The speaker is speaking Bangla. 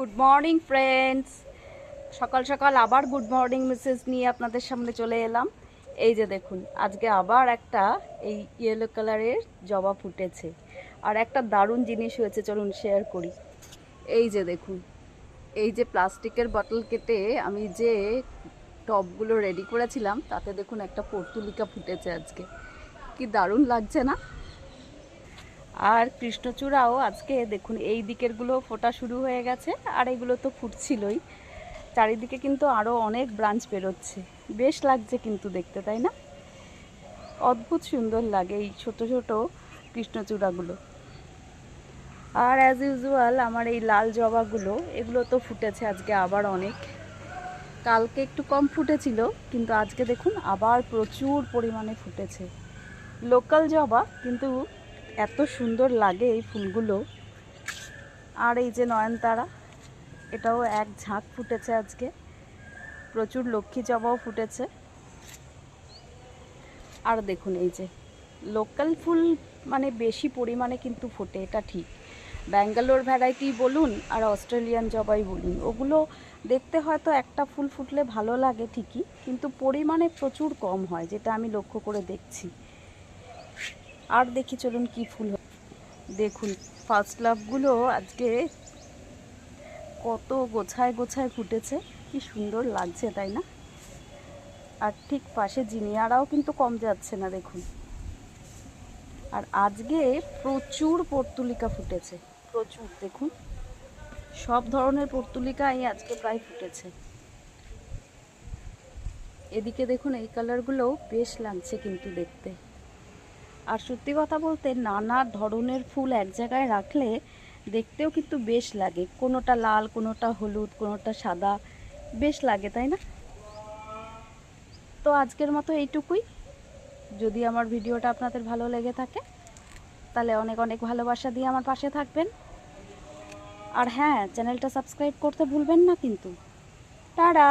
Good morning friends. সকাল সকাল আবার গুড মর্নিং মেসেজ নিয়ে আপনাদের সামনে চলে এলাম। এই যে দেখুন, আজকে আবার একটা এই ইয়েলো কালারের জবা ফুটেছে, আর একটা দারুণ জিনিস হয়েছে, চলুন শেয়ার করি। এই যে দেখুন, এই যে প্লাস্টিকের বটল কেটে আমি যে টবগুলো রেডি করেছিলাম, তাতে দেখুন একটা পর্তুলিকা ফুটেছে আজকে। কি দারুণ লাগছে না? আর কৃষ্ণচূড়াও আজকে দেখুন এই দিকেরগুলো ফোটা শুরু হয়ে গেছে, আর এগুলো তো ফুটছিলই। চারিদিকে কিন্তু আরও অনেক ব্রাঞ্চ বেরোচ্ছে, বেশ লাগছে কিন্তু দেখতে, তাই না? অদ্ভুত সুন্দর লাগে এই ছোট ছোট কৃষ্ণচূড়াগুলো। আর অ্যাজ ইউজুয়াল আমার এই লাল জবাগুলো, এগুলো তো ফুটেছে আজকে আবার অনেক। কালকে একটু কম ফুটেছিল, কিন্তু আজকে দেখুন আবার প্রচুর পরিমাণে ফুটেছে। লোকাল জবা, কিন্তু এত সুন্দর লাগে এই ফুলগুলো। আর এই যে নয়নতারা, এটাও এক ঝাঁক ফুটেছে আজকে। প্রচুর লক্ষ্মী জবাও ফুটেছে। আর দেখুন এই যে লোকাল ফুল, মানে বেশি পরিমাণে কিন্তু ফোটে, এটা ঠিক। ব্যাঙ্গালোর ভ্যারাইটি বলুন আর অস্ট্রেলিয়ান জবাই বলুন, ওগুলো দেখতে হয়তো একটা ফুল ফুটলে ভালো লাগে ঠিকই, কিন্তু পরিমাণে প্রচুর কম হয়, যেটা আমি লক্ষ্য করে দেখছি। আর দেখি চলুন কি ফুল। দেখুন ফার্স্ট লাভগুলো আজকে কত গোছায় গোছায় ফুটেছে, কি সুন্দর লাগছে, তাই না? আর ঠিক পাশে জিনিয়ারাও কিন্তু কম যাচ্ছে না, দেখুন। আর আজকে প্রচুর পর্তুলিকা ফুটেছে, প্রচুর। দেখুন সব ধরনের পর্তুলিকাই আজকে প্রায় ফুটেছে। এদিকে দেখুন এই কালারগুলোও বেশ লাগছে কিন্তু দেখতে। আর সত্যি কথা বলতে, নানা ধরনের ফুল এক জায়গায় রাখলে দেখতেও কিন্তু বেশ লাগে। কোনোটা লাল, কোনোটা হলুদ, কোনোটা সাদা, বেশ লাগে, তাই না? তো আজকের মতো এইটুকুই। যদি আমার ভিডিওটা আপনাদের ভালো লেগে থাকে, তাহলে অনেক অনেক ভালোবাসা দিয়ে আমার পাশে থাকবেন। আর হ্যাঁ, চ্যানেলটা সাবস্ক্রাইব করতে ভুলবেন না কিন্তু। টাটা।